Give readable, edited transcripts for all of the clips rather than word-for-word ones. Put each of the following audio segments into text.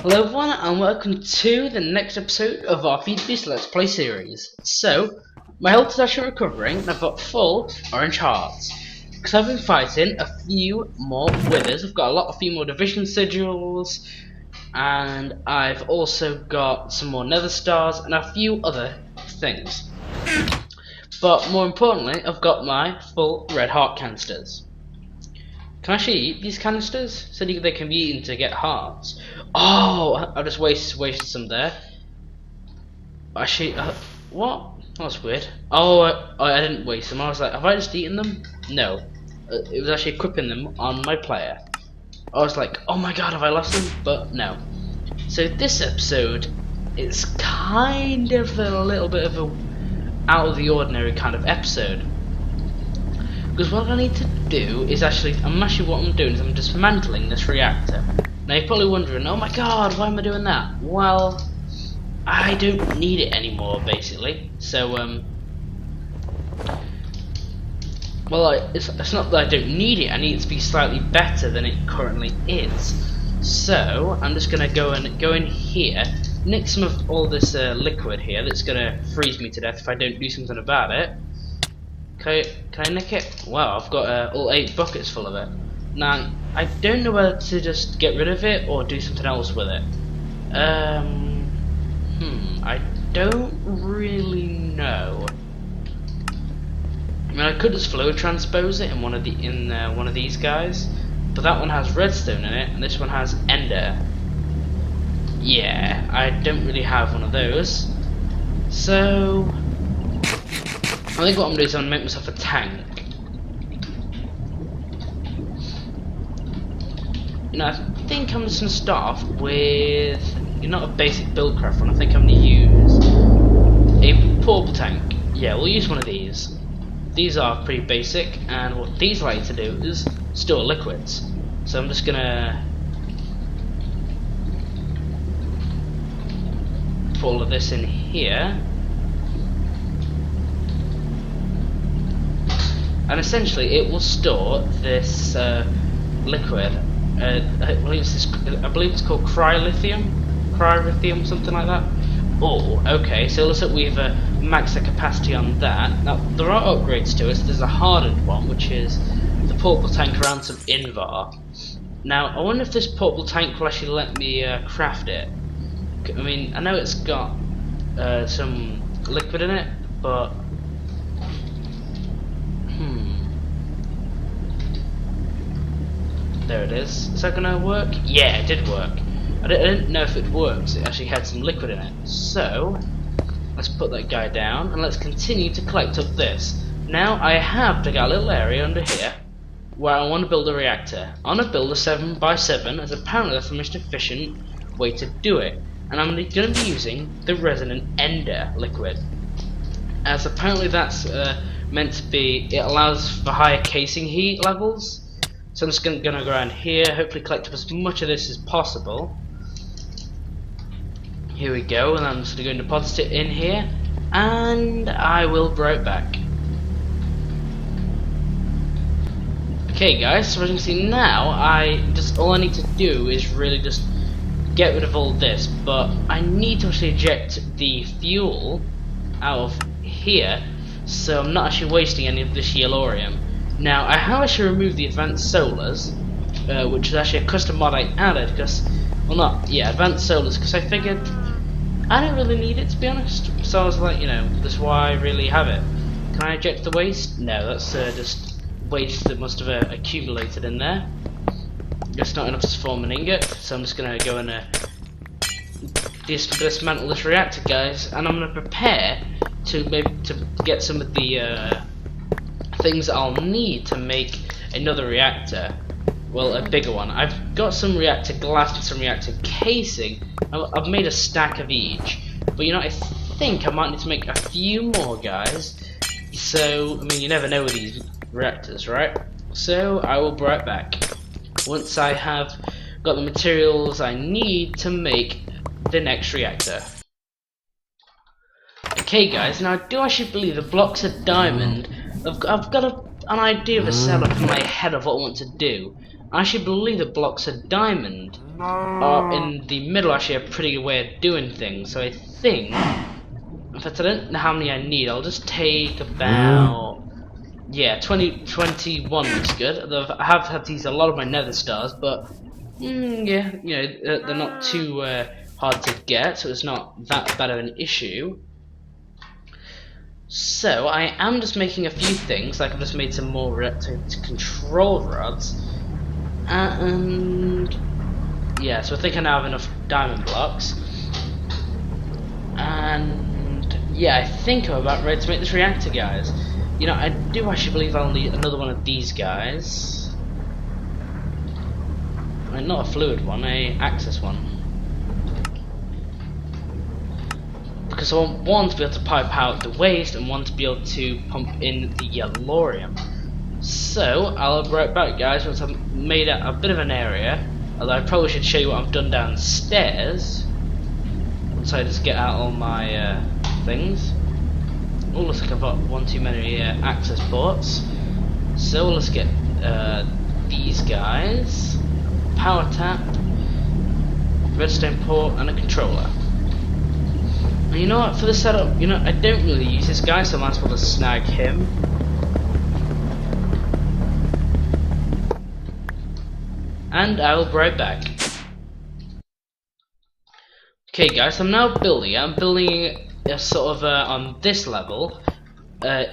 Hello everyone and welcome to the next episode of our Feed Beast Let's Play series. So, my health is actually recovering and I've got full orange hearts. Because I've been fighting a few more withers. I've got a few more division sigils, and I've also got some more nether stars and a few other things. But more importantly, I've got my full red heart canisters. Can I actually eat these canisters? So they can be eaten to get hearts. Oh, I just wasted some there. Actually, what? That's weird. Oh, I didn't waste them. I was like, have I just eaten them? No. It was actually equipping them on my player. I was like, oh my god, have I lost them? But no. So this episode is kind of a little bit of a out of the ordinary kind of episode. Because what I need to do is what I'm doing is I'm dismantling this reactor. Now you're probably wondering, oh my god, why am I doing that? Well, I don't need it anymore, basically. So, it's not that I don't need it, I need it to be slightly better than it currently is. So, I'm just gonna go in here, nick some of all this liquid here that's gonna freeze me to death if I don't do something about it. Can I nick it? Wow, I've got all 8 buckets full of it. Now, I don't know whether to just get rid of it or do something else with it. I don't really know. I mean, I could just flow transpose it in one of these guys, but that one has redstone in it, and this one has ender. Yeah, I don't really have one of those, so I think what I'm doing is I'm gonna make myself a tank. You know, I think I'm just gonna start off with not a basic buildcraft one. I think I'm gonna use a portable tank. Yeah, we'll use one of these. These are pretty basic, and what these like to do is store liquids. So I'm just gonna put all of this in here. And essentially it will store this liquid. I believe it's called crylithium, something like that. Oh, okay, so it looks like we've maxed the capacity on that. Now, there are upgrades to it. So there's a hardened one, which is the portable tank ransom invar. Now, I wonder if this portable tank will actually let me craft it. I mean, I know it's got some liquid in it, but there it is. Is that gonna work? Yeah, it did work. I didn't know if it works. It actually had some liquid in it. So let's put that guy down and let's continue to collect up this. Now I have dug out a little area under here where I want to build a reactor. I want to build a 7x7 as apparently that's the most efficient way to do it. And I'm going to be using the resonant ender liquid, as apparently that's meant to be, it allows for higher casing heat levels. So I'm just going to go around here, hopefully collect up as much of this as possible. Here we go, and I'm just going to deposit it in here, and I will be right back. Okay guys, so as you can see now, all I need to do is really just get rid of all this, but I need to actually eject the fuel out of here, so I'm not actually wasting any of this yellorium. Now, I have actually removed the advanced solars, which is actually a custom mod I added, because, well not, yeah, advanced solars, because I figured I don't really need it, to be honest. So I was like, you know, that's why I really have it. Can I eject the waste? No, that's just waste that must have accumulated in there. It's not enough to form an ingot, so I'm just going to go and dismantle this reactor, guys, and I'm going to prepare to get some of the things I'll need to make another reactor. Well, a bigger one. I've got some reactor glass and some reactor casing. I've made a stack of each, but you know, I think I might need to make a few more, guys. So, I mean, you never know with these reactors, right? So, I will be right back once I have got the materials I need to make the next reactor. Okay guys, now I do actually believe the blocks of diamond, I've got an idea of a setup in my head of what I want to do. I actually believe that blocks of diamond are in the middle actually a pretty good way of doing things. So I think, in fact I don't know how many I need, I'll just take about, yeah, 21 looks good. Although I have had to use a lot of my nether stars, but yeah, you know, they're not too hard to get, so it's not that bad of an issue. So I am just making a few things, like I've just made some more reactor control rods, and yeah, so I think I now have enough diamond blocks, and yeah, I think I'm about ready to make this reactor, guys. You know, I do actually believe I'll need another one of these guys. I mean, not a fluid one, a access one. Because I want one to be able to pipe out the waste and one to be able to pump in the yellorium. So I'll be right back, guys, once I've made a bit of an area. Although I probably should show you what I've done downstairs. Once I just get out all my things. Oh, looks like I've got one too many access ports. So let's get these guys. Power tap, redstone port, and a controller. And you know what, for the setup, you know, I don't really use this guy, so I might as well just snag him. And I'll be right back. Okay guys, I'm now building. I'm building a sort of on this level,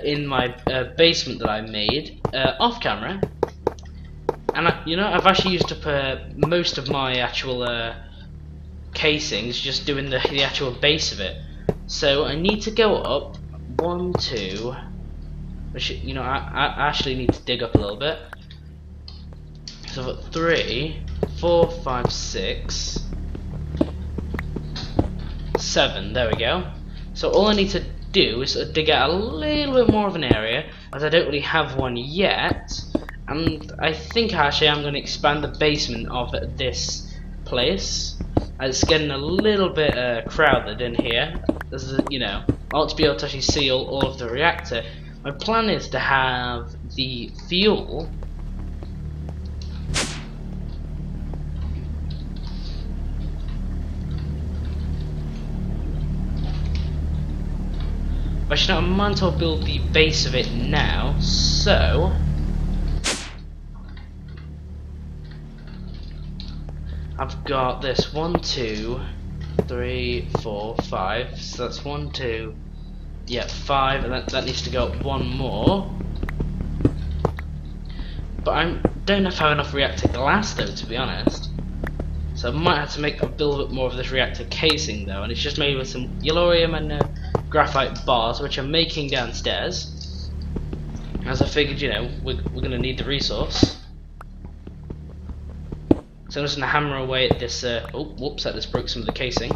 in my basement that I made, off camera. And you know, I've actually used up most of my actual casings, just doing the actual base of it. So I need to go up 1, 2. Which, you know, I actually need to dig up a little bit. So I've got 3, 4, 5, 6, 7. There we go. So all I need to do is dig out a little bit more of an area, as I don't really have one yet. And I think actually I'm going to expand the basement of this place. It's getting a little bit crowded in here. This is, you know, I want to be able to actually see all of the reactor. My plan is to have the fuel actually, I might as well build the base of it now. So I've got this 1, 2, 3, 4, 5. So that's 1, 2, yeah, 5, and that needs to go up one more. But I don't know if I have enough reactor glass though, to be honest. So I might have to build a bit more of this reactor casing though, and it's just made with some yellorium and graphite bars, which I'm making downstairs. As I figured, you know, we're going to need the resource. So I'm just going to hammer away at this, oh, whoops, that just broke some of the casing.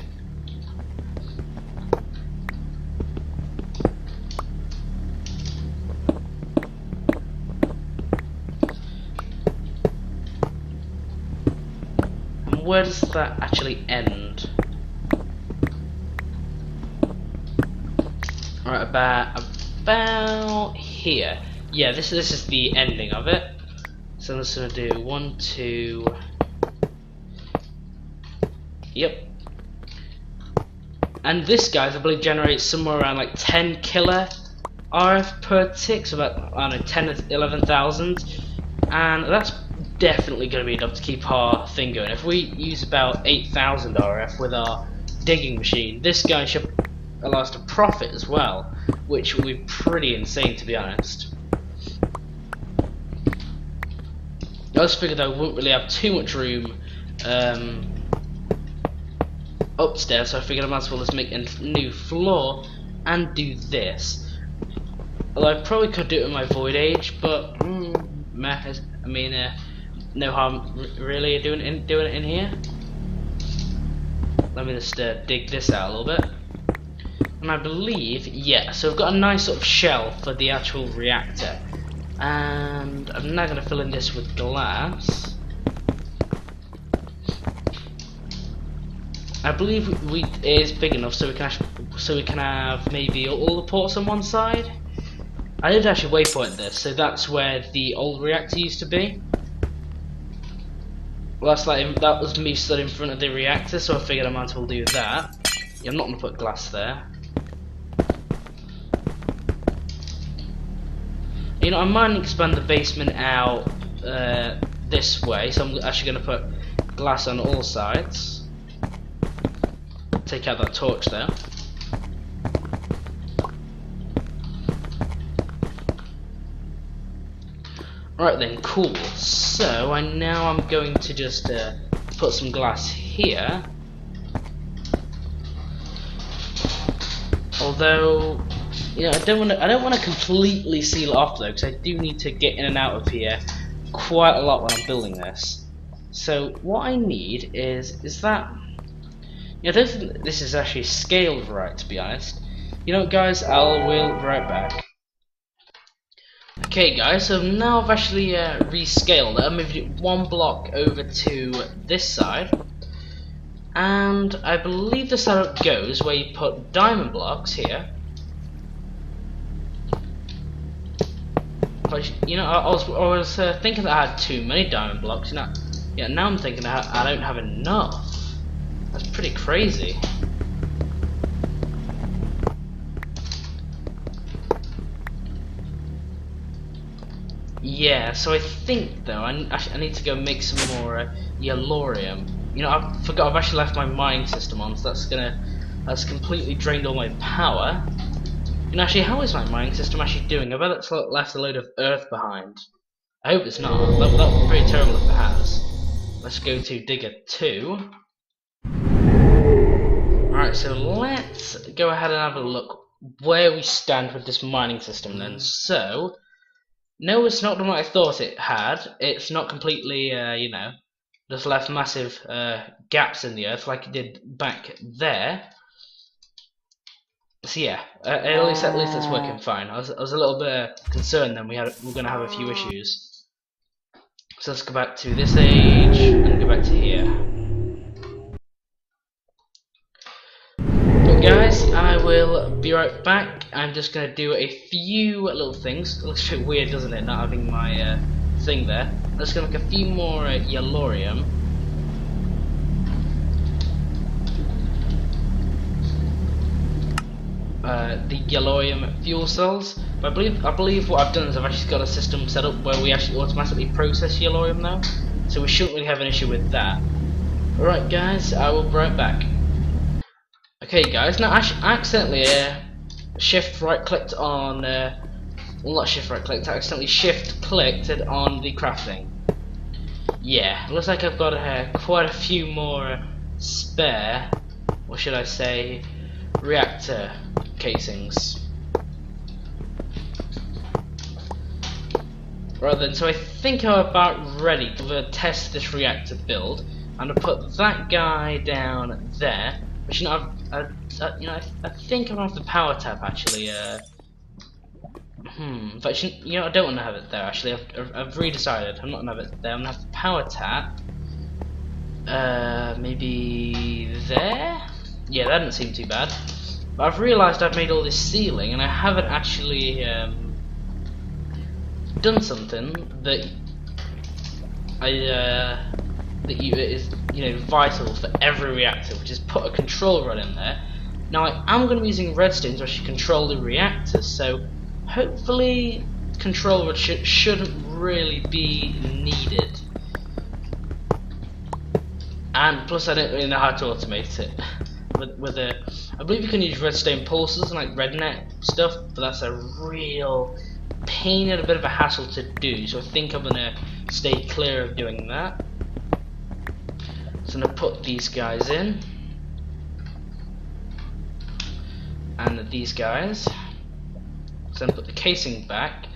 And where does that actually end? Right, about here. Yeah, this is the ending of it. So I'm just going to do 1, 2... Yep. And this, guys, I believe generates somewhere around like 10 killer RF per tick, so about, I don't know, 10 to 11,000. And that's definitely going to be enough to keep our thing going. If we use about 8,000 RF with our digging machine, this guy should allow us to profit as well, which will be pretty insane, to be honest. I just figured I wouldn't really have too much room upstairs, so I figured I might as well just make a new floor and do this. Although I probably could do it with my void age, but meh, I mean, no harm really doing it in here. Let me just dig this out a little bit. And I believe, yeah, so I've got a nice sort of shell for the actual reactor. And I'm now going to fill in this with glass. I believe it is big enough so we can have maybe all the ports on one side. I did actually waypoint this, so that's where the old reactor used to be. Well, that was me stood in front of the reactor, so I figured I might as well do that. Yeah, I'm not gonna put glass there. You know, I might expand the basement out this way, so I'm actually gonna put glass on all sides. Take out that torch there. Right then, cool. So now I'm going to just put some glass here. Although, you know, I don't want to completely seal it off though, because I do need to get in and out of here quite a lot when I'm building this. So what I need is that. Yeah, this is actually scaled right, to be honest. You know what, guys? I'll be right back. Okay guys, so now I've actually rescaled it. I moved it one block over to this side, and I believe the setup goes where you put diamond blocks here. But, you know, I was thinking that I had too many diamond blocks. Yeah, now I'm thinking I don't have enough. That's pretty crazy. Yeah, so I think though I need to go make some more yellorium. You know, I forgot I've actually left my mining system on, so that's completely drained all my power. And actually, how is my mining system actually doing? I bet it's left a load of earth behind. I hope it's not. That would be pretty terrible if it has. Let's go to Digger 2. Alright, so let's go ahead and have a look where we stand with this mining system then. So, no, it's not done what I thought it had. It's not completely, you know, just left massive gaps in the earth like it did back there. So yeah, at least it's working fine. I was a little bit concerned then we're going to have a few issues. So let's go back to this age and go back to here. But guys, I will be right back. I'm just going to do a few little things. It looks a bit weird, doesn't it, not having my thing there. I'm just going to make a few more yellorium. The yellorium fuel cells. But I believe what I've done is I've actually got a system set up where we actually automatically process yellorium now. So we shouldn't really have an issue with that. Alright guys, I will be right back. Okay guys, now I accidentally shift right clicked on, well not shift right clicked, I accidentally shift clicked on the crafting. Yeah, looks like I've got quite a few more spare, what should I say, reactor casings. Right then, so I think I'm about ready to test this reactor build. I'm gonna put that guy down there. But you know, I think I'm gonna have the power tap actually. But you know, I don't want to have it there. Actually, I've redecided. I'm not gonna have it there. I'm gonna have the power tap. Maybe there. Yeah, that didn't seem too bad. But I've realised I've made all this ceiling, and I haven't actually done something that is vital for every reactor, which is put a control rod in there. Now I am going to be using redstone to actually control the reactors, so hopefully control rod shouldn't really be needed. And plus I don't really know how to automate it. I believe you can use redstone pulses and like rednet stuff, but that's a real pain and a bit of a hassle to do, so I think I'm going to stay clear of doing that. So I'm going to put these guys in, and these guys. So I'm going to put the casing back,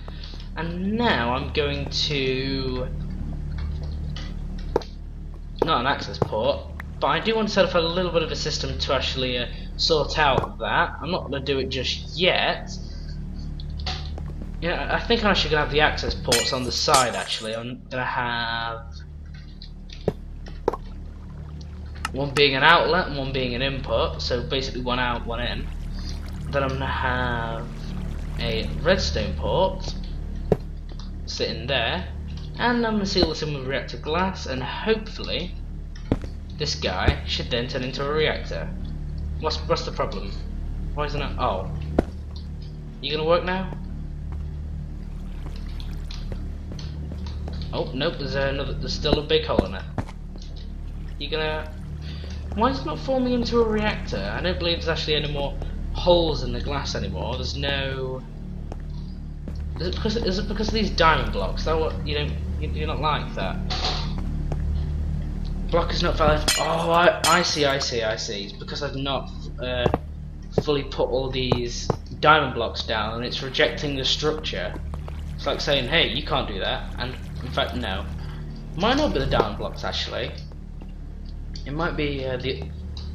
and now I'm going to, not an access port, but I do want to set up a little bit of a system to actually sort out that. I'm not going to do it just yet. Yeah, I think I'm actually going to have the access ports on the side actually. I'm going to have one being an outlet and one being an input, so basically one out, one in. Then I'm going to have a redstone port sitting there, And I'm going to seal this in with reactor glass, and hopefully this guy should then turn into a reactor. What's the problem? Why isn't it? Oh. You gonna work now? Oh, nope, there's still a big hole in it. You gonna... Why is it not forming into a reactor? I don't believe there's actually any more holes in the glass anymore. There's no... Is it because of these diamond blocks? That what you're not like that. Block is not valid. Oh, I see. It's because I've not fully put all these diamond blocks down, and it's rejecting the structure. It's like saying, hey, you can't do that. And in fact, no. Might not be the diamond blocks actually. It might be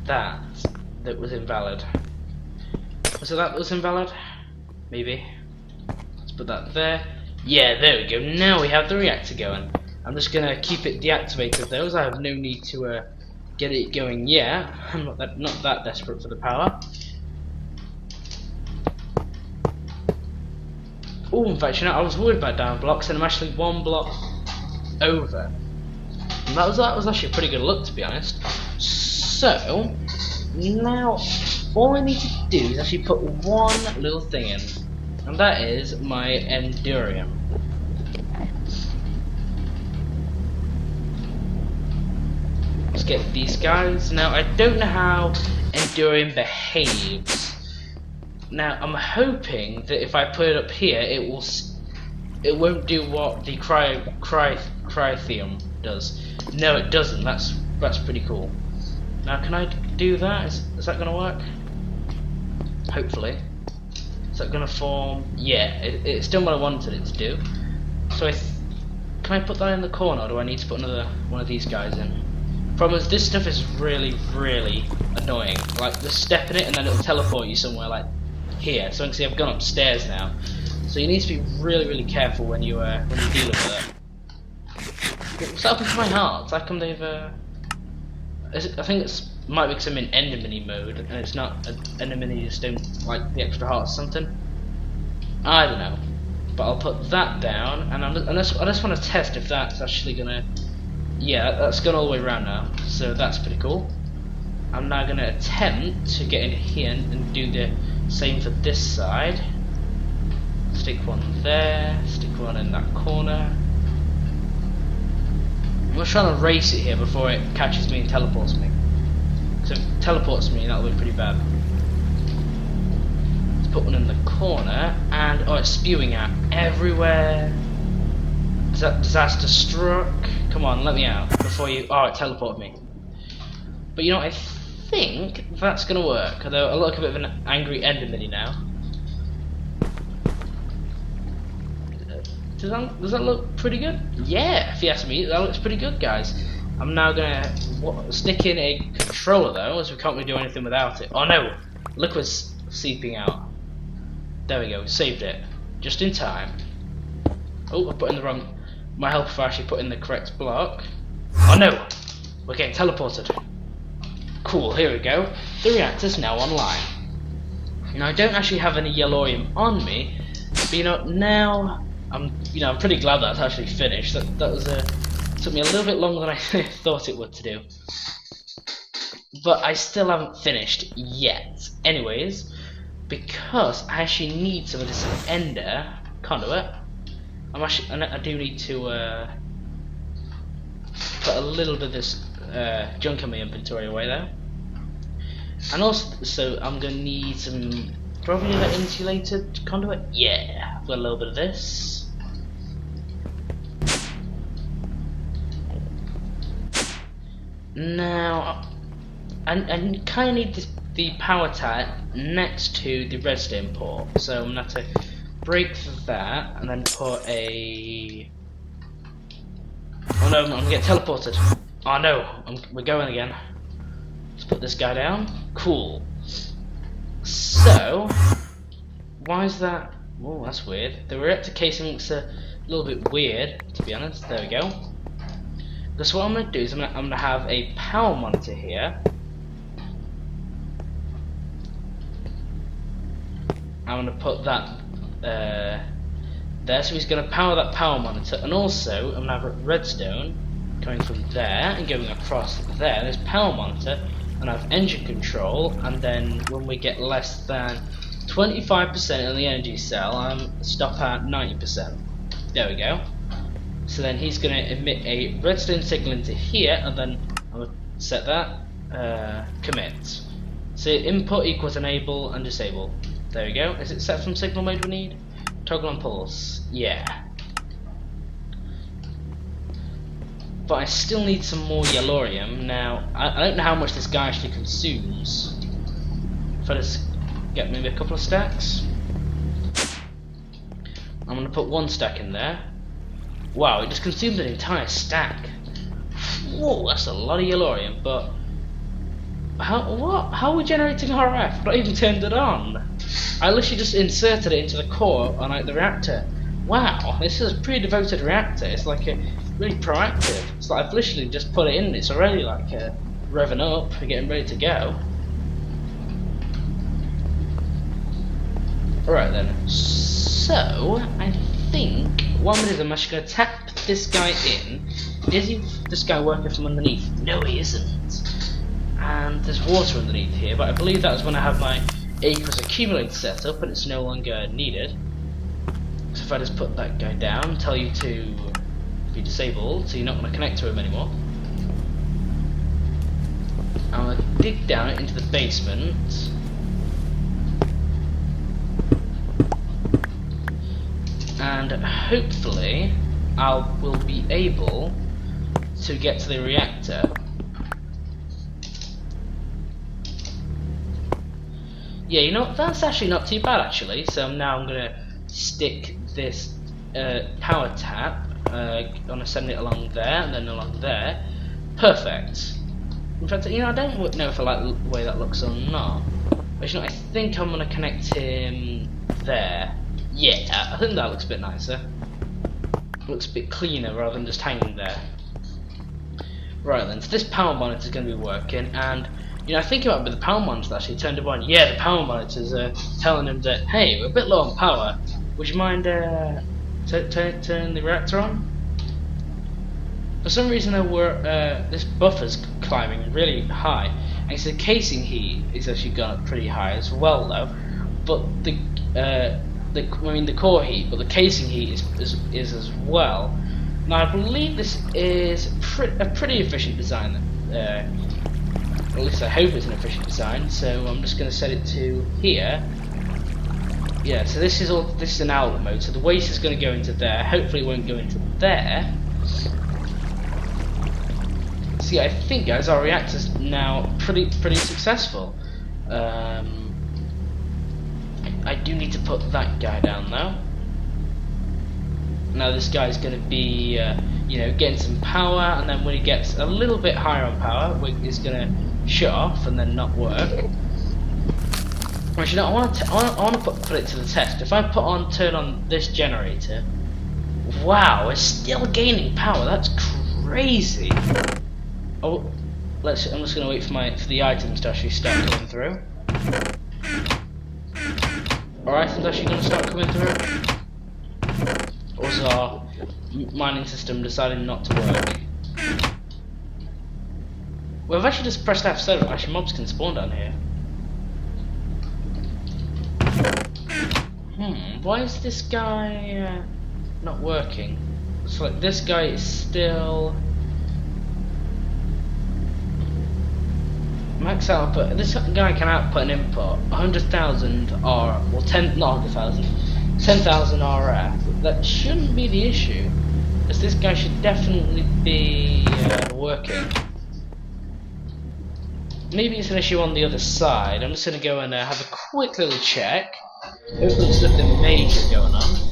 that was invalid. Was it that was invalid? Maybe. Let's put that there. Yeah, there we go. Now we have the reactor going. I'm just gonna keep it deactivated though, as I have no need to get it going yet. I'm not that desperate for the power. Oh, in fact, you know, I was worried about diamond blocks, and I'm actually one block over. And that was actually a pretty good look, to be honest. So now all I need to do is actually put one little thing in, and that is my endurium. Let's get these guys. Now I don't know how endurium behaves. Now I'm hoping that if I put it up here, it won't do what the cryothium does. No, it doesn't. That's pretty cool. Now can I do that? Is that gonna work? Hopefully. Is that gonna form? Yeah, it's done what I wanted it to do. So can I put that in the corner, or do I need to put another one of these guys in? Problem is, this stuff is really annoying. Like, just step in it and then it'll teleport you somewhere like here. So you can see I've gone upstairs now. So you need to be really careful when you deal with it. What's happened to my hearts? How come they've I think might be because I'm in endermini mode and it's not endermini just don't like the extra hearts or something. I don't know. But I'll put that down, and I just want to test if that's actually gonna. Yeah, that's gone all the way around now, so that's pretty cool. I'm now going to attempt to get in here and do the same for this side. Stick one there, stick one in that corner. I'm just trying to race it here before it catches me and teleports me. So if it teleports me, that'll be pretty bad. Let's put one in the corner, and oh, it's spewing out everywhere. Disaster struck. Come on, let me out before you. Oh, it teleported me. But you know what? I think that's gonna work. Although I look a bit of an angry endermini now. Does that look pretty good? Yeah, if you ask me, that looks pretty good, guys. I'm now gonna stick in a controller though, as we can't really do anything without it. Oh no, liquid's seeping out. There we go, saved it just in time. Oh, I put in the wrong. My helper actually put in the correct block. Oh no! We're getting teleported. Cool, here we go. The reactor's now online. Now I don't actually have any yellorium on me, but you know, now I'm pretty glad that's actually finished. That was took me a little bit longer than I thought it would to do. But I still haven't finished yet. Anyways, because I actually need some of this ender conduit. I do need to put a little bit of this junk in my inventory away there, and also so I'm gonna need some probably an insulated conduit. Yeah, I've got a little bit of this. Now I kind of need the power tap next to the redstone port, so I'm gonna have to break that and then put a. Oh no, I'm gonna get teleported. Oh no, we're going again. Let's put this guy down. Cool. So, why is that? Oh, that's weird. The reactor casing looks a little bit weird, to be honest. There we go. Because what I'm gonna do is I'm gonna have a power monitor here. I'm gonna put that there there, so he's going to power that power monitor, and also I'm going to have redstone coming from there and going across there. There's power monitor, and I have engine control, and then when we get less than 25% on the energy cell, I'm stop at 90%. There we go. So then he's going to emit a redstone signal into here, and then I'm going to set that commit. So input equals enable and disable. There we go. Is it set from signal mode we need? Toggle on pulse. Yeah. But I still need some more yellorium. Now, I don't know how much this guy actually consumes. If I just get maybe a couple of stacks. I'm going to put one stack in there. Wow, it just consumed an entire stack. Whoa, that's a lot of yellorium, but how are we generating RF? I've not even turned it on. I literally just inserted it into the core on like the reactor. Wow, this is a pretty devoted reactor. It's like a really proactive. It's like I've literally just put it in. It's already like revving up, getting ready to go. Alright then. So I think what I'm gonna do is I'm actually gonna tap this guy in. Is this guy working from underneath? No, he isn't. And there's water underneath here, but I believe that was when I have my aqueous accumulator set up and it's no longer needed. So if I just put that guy down, tell you to be disabled, so you're not going to connect to him anymore. I'm going to dig down into the basement. And hopefully I will be able to get to the reactor. Yeah, you know, that's actually not too bad actually. So now I'm going to stick this power tap, I'm going to send it along there and then along there. Perfect. In fact, you know, I don't know if I like the way that looks or not. But you know, I think I'm going to connect him there. Yeah, I think that looks a bit nicer. Looks a bit cleaner rather than just hanging there. Right then, so this power monitor is going to be working, and you know, I think about the power monitor actually turned it on. Yeah, the power monitor's telling him that, hey, we're a bit low on power. Would you mind turn the reactor on? For some reason, this buffer's climbing really high, and so the casing heat is actually gone up pretty high as well, though. But the core heat, but the casing heat is as well. Now I believe this is a pretty efficient design. At least I hope it's an efficient design. So I'm just going to set it to here. Yeah. So this is an outlet mode. So the waste is going to go into there. Hopefully it won't go into there. See, I think guys, our reactor's now pretty successful. I do need to put that guy down though. Now this guy's going to be, you know, getting some power, and then when he gets a little bit higher on power, he's going to shut off and then not work. Actually, no, I want to put it to the test. If I turn on this generator, wow, it's still gaining power. That's crazy. Oh, I'm just going to wait for the items to actually start coming through. Our items actually going to start coming through. Or is our mining system deciding not to work? Well, I've actually just pressed F7. Actually, mobs can spawn down here. Why is this guy not working? So like this guy is still max output. This guy can output an input 100,000 R, well 10,000 RF. That shouldn't be the issue, because this guy should definitely be working. Maybe it's an issue on the other side. I'm just going to go and have a quick little check. Hopefully there's nothing major going on.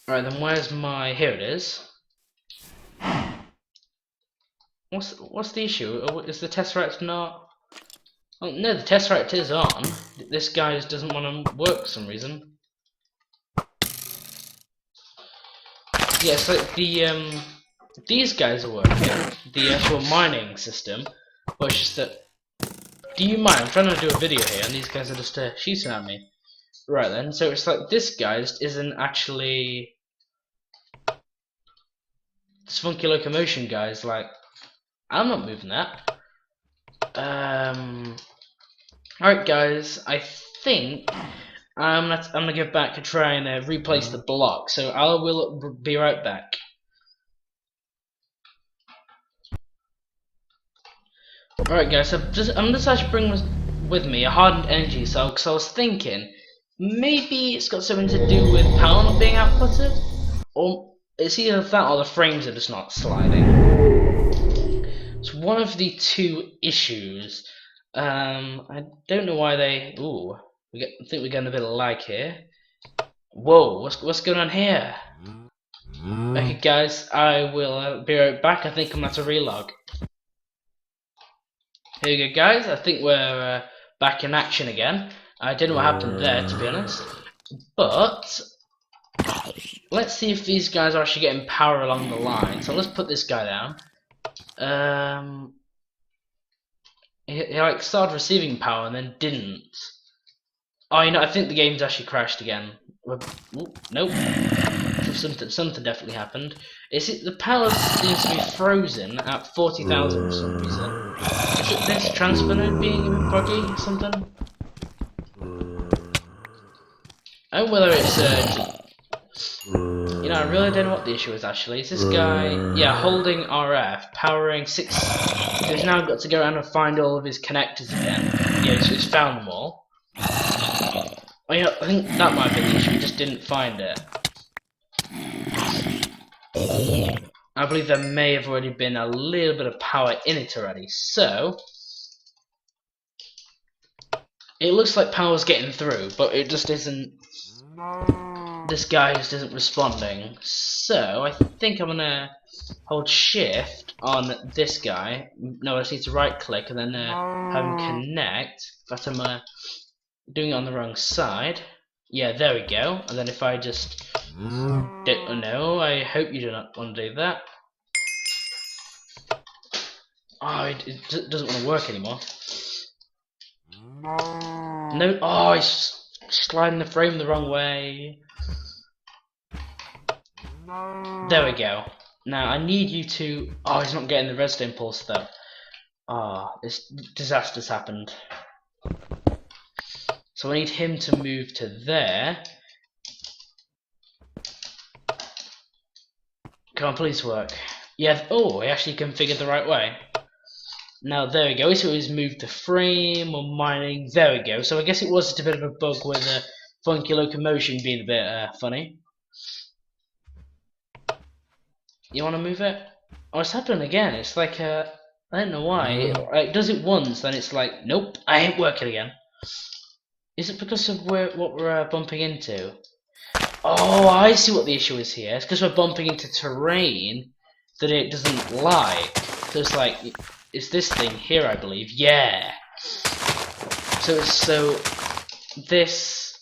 Alright then, where's my... here it is. What's the issue? Is the Tesseract not... oh no, the Tesseract is on. This guy just doesn't want to work for some reason. Yeah, so these guys are working, the actual mining system, but it's just that do you mind? I'm trying to do a video here and these guys are just shooting at me. Right then, so it's like this guy isn't actually... This funky locomotion guy is like... I'm not moving that. Alright guys, I think I'm gonna go back and try and replace the block, so I will be right back. Alright guys, so I'm just actually bringing with me a hardened energy cell, because I was thinking maybe it's got something to do with power not being outputted, or it's either that or the frames are just not sliding. It's one of the two issues. I don't know why they... Ooh, I think we're getting a bit of lag here. Whoa, what's going on here? Okay guys, I will be right back. I think I'm going to have to relog. Here we go guys, I think we're back in action again. I don't know what happened there, to be honest. But let's see if these guys are actually getting power along the line. So let's put this guy down. He like started receiving power and then didn't. Oh, you know, I think the game's actually crashed again. Ooh, nope. Something definitely happened. The power seems to be frozen at 40,000 for some reason. Is it this transfer node being a bit buggy or something? Oh, whether it's you know, I really don't know what the issue is actually. Is this guy, yeah, holding RF, powering 6... So he's now got to go around and find all of his connectors again. Yeah, so he's found them all. Oh yeah, I think that might be the issue, he just didn't find it. I believe there may have already been a little bit of power in it already, so... It looks like power's getting through, but it just isn't... This guy just isn't responding. So, I think I'm gonna hold shift on this guy. No, I just need to right click and then have him connect. But I'm doing it on the wrong side. Yeah, there we go. And then if I just... No, I hope you do not want to do that. Oh, it doesn't want to work anymore. No, oh, he's sliding the frame the wrong way. There we go. Now I need you to... Oh, he's not getting the redstone pulse though. Ah, this disaster's happened. So I need him to move to there. Come on, please work. Yeah, oh, I actually configured the right way. Now there we go, so he's moved the frame or mining. There we go. So I guess it was just a bit of a bug with the funky locomotion being a bit funny. You want to move it? Oh, it's happening again. It's like I don't know why. It does it once, then it's like, nope, I ain't working again. Is it because of what we're bumping into? Oh, I see what the issue is here. It's because we're bumping into terrain that it doesn't like. So it's like, it's this thing here, I believe. Yeah. So this.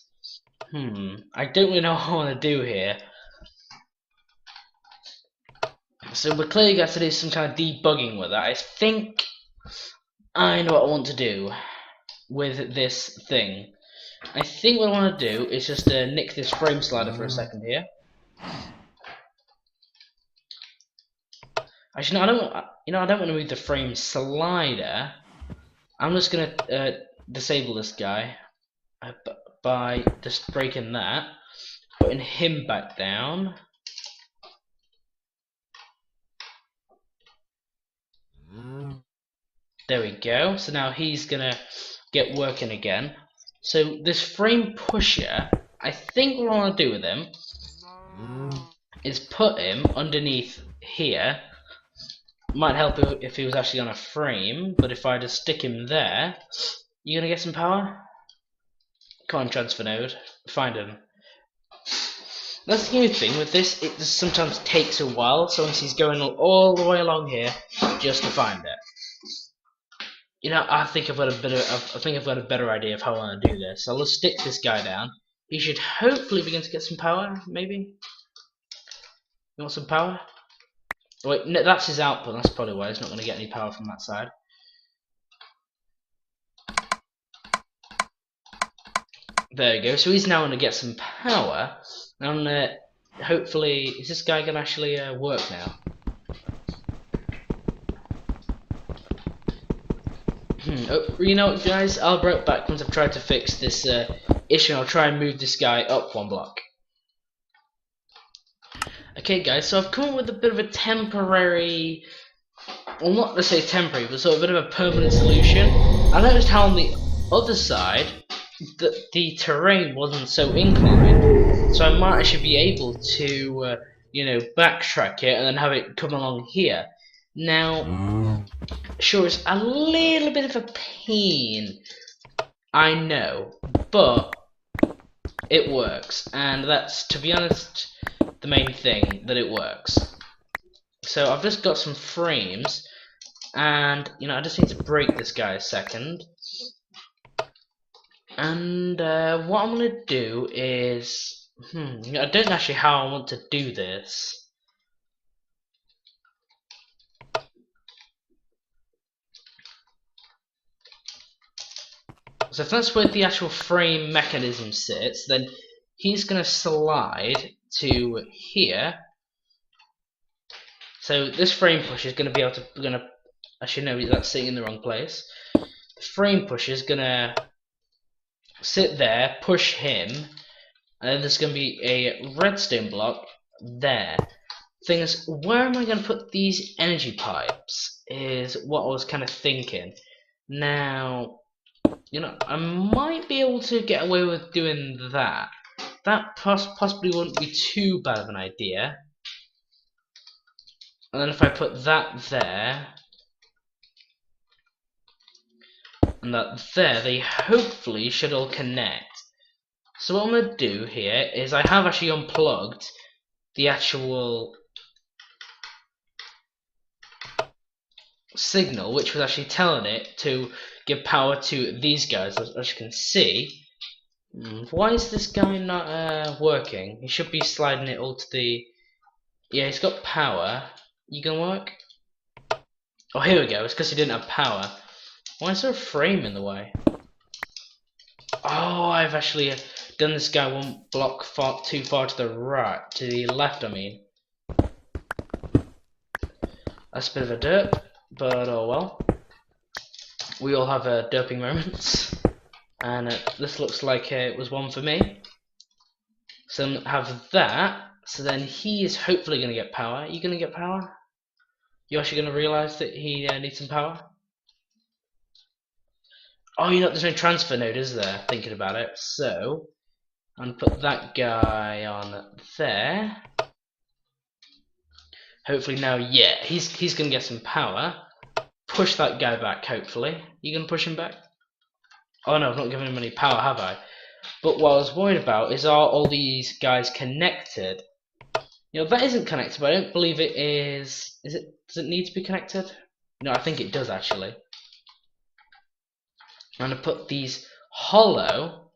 I don't really know what I want to do here. So we're clearly going to do some kind of debugging with that. I think I know what I want to do with this thing. I think what I want to do is just nick this frame slider for a second here. Actually, no, I don't want to move the frame slider. I'm just gonna disable this guy by just breaking that, putting him back down. There we go. So now he's gonna get working again. So this frame pusher, I think what I want to do with him is put him underneath here. Might help if he was actually on a frame, but if I just stick him there, you gonna get some power? Come on, transfer node, find him. That's the new thing with this, it just sometimes takes a while, so once he's going all the way along here, just to find it. You know, I think I've got a better idea of how I want to do this. So let's stick this guy down. He should hopefully begin to get some power, maybe? You want some power? Oh, wait, no, that's his output, that's probably why he's not going to get any power from that side. There we go. So he's now going to get some power. And hopefully, is this guy going to actually work now? Oh, you know what, guys? I'll be right back once I've tried to fix this issue. I'll try and move this guy up one block. Okay, guys. So I've come up with a bit of a temporary, well, not to say temporary, but sort of a bit of a permanent solution. I noticed how on the other side, the terrain wasn't so inclined, so I might actually be able to, you know, backtrack it and then have it come along here. Now, sure, it's a little bit of a pain, I know, but it works, and that's, to be honest, the main thing, that it works. So I've just got some frames, and, you know, I just need to break this guy a second. And what I'm gonna do is, I don't know actually how I want to do this. So if that's where the actual frame mechanism sits, then he's gonna slide to here. So this frame push is gonna be able to, actually no, that's sitting in the wrong place. The frame push is gonna sit there, push him, and then there's gonna be a redstone block there. Thing is, where am I going to put these energy pipes is what I was kind of thinking. Now, you know, I might be able to get away with doing that. That possibly wouldn't be too bad of an idea. And then if I put that there, and that there, they hopefully should all connect. So what I'm going to do here is I have actually unplugged the actual signal, which was actually telling it to give power to these guys, as you can see. Why is this guy not working? He should be sliding it all to the... Yeah, he's got power. You gonna work? Oh, here we go. It's because he didn't have power. Why is there a frame in the way? Oh, I've actually done this guy one block too far to the right, to the left, I mean. That's a bit of a derp, but oh well. We all have derping moments. And this looks like it was one for me. So have that. So then he is hopefully going to get power. Are you going to get power? You actually going to realise that he needs some power? Oh, you know, there's no transfer node, is there? Thinking about it. So I'm going to put that guy on there. Hopefully now, yeah, he's going to get some power. Push that guy back, hopefully. You going to push him back? Oh no, I've not given him any power, have I? But what I was worried about is, are all these guys connected? You know, that isn't connected, but I don't believe it is. Is it? Does it need to be connected? No, I think it does actually. I'm gonna put these hollow.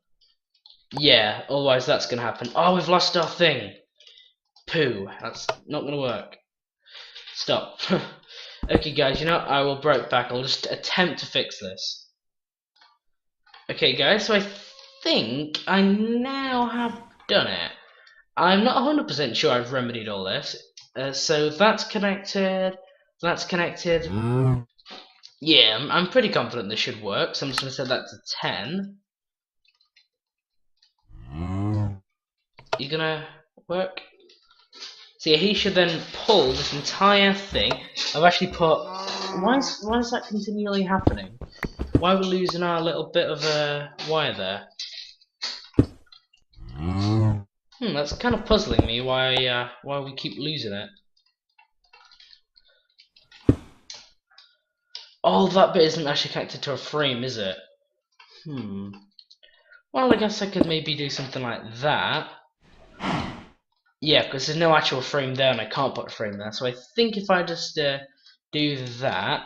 Yeah, otherwise that's gonna happen. Oh, we've lost our thing. Pooh, that's not gonna work. Stop. Okay, guys, you know, I will break back. I'll just attempt to fix this. Okay, guys, so I think I now have done it. I'm not 100% sure I've remedied all this. So that's connected. That's connected. Yeah, I'm pretty confident this should work. So I'm just going to set that to 10. You gonna work? So yeah, he should then pull this entire thing. I've actually put. Why is that continually happening? Why are we losing our little bit of a wire there? That's kind of puzzling me. Why we keep losing it? Oh, that bit isn't actually connected to a frame, is it? Well, I guess I could maybe do something like that. Yeah, because there's no actual frame there, and I can't put a frame there. So I think if I just do that,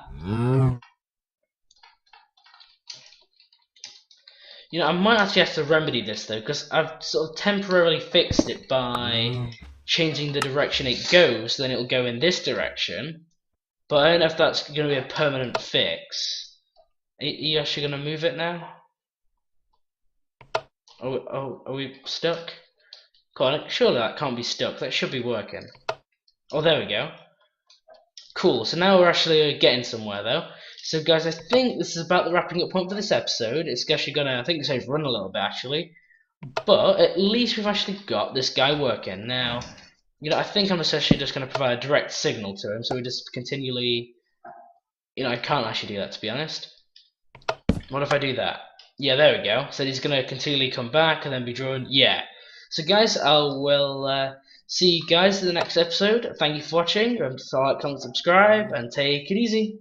you know, I might actually have to remedy this though, because I've sort of temporarily fixed it by changing the direction it goes. Then it'll go in this direction. But I don't know if that's going to be a permanent fix. Are you actually going to move it now? Are we stuck? Come on, surely that can't be stuck. That should be working. Oh, there we go. Cool, so now we're actually getting somewhere though. So guys, I think this is about the wrapping up point for this episode. It's actually gonna, I think it's overrun a little bit actually. But at least we've actually got this guy working. Now, I think I'm essentially just gonna provide a direct signal to him, so we just continually, I can't actually do that to be honest. What if I do that? Yeah, there we go. So he's gonna continually come back and then be drawn. Yeah. So guys, I will see you guys in the next episode. Thank you for watching. Remember to like, comment, subscribe, and take it easy.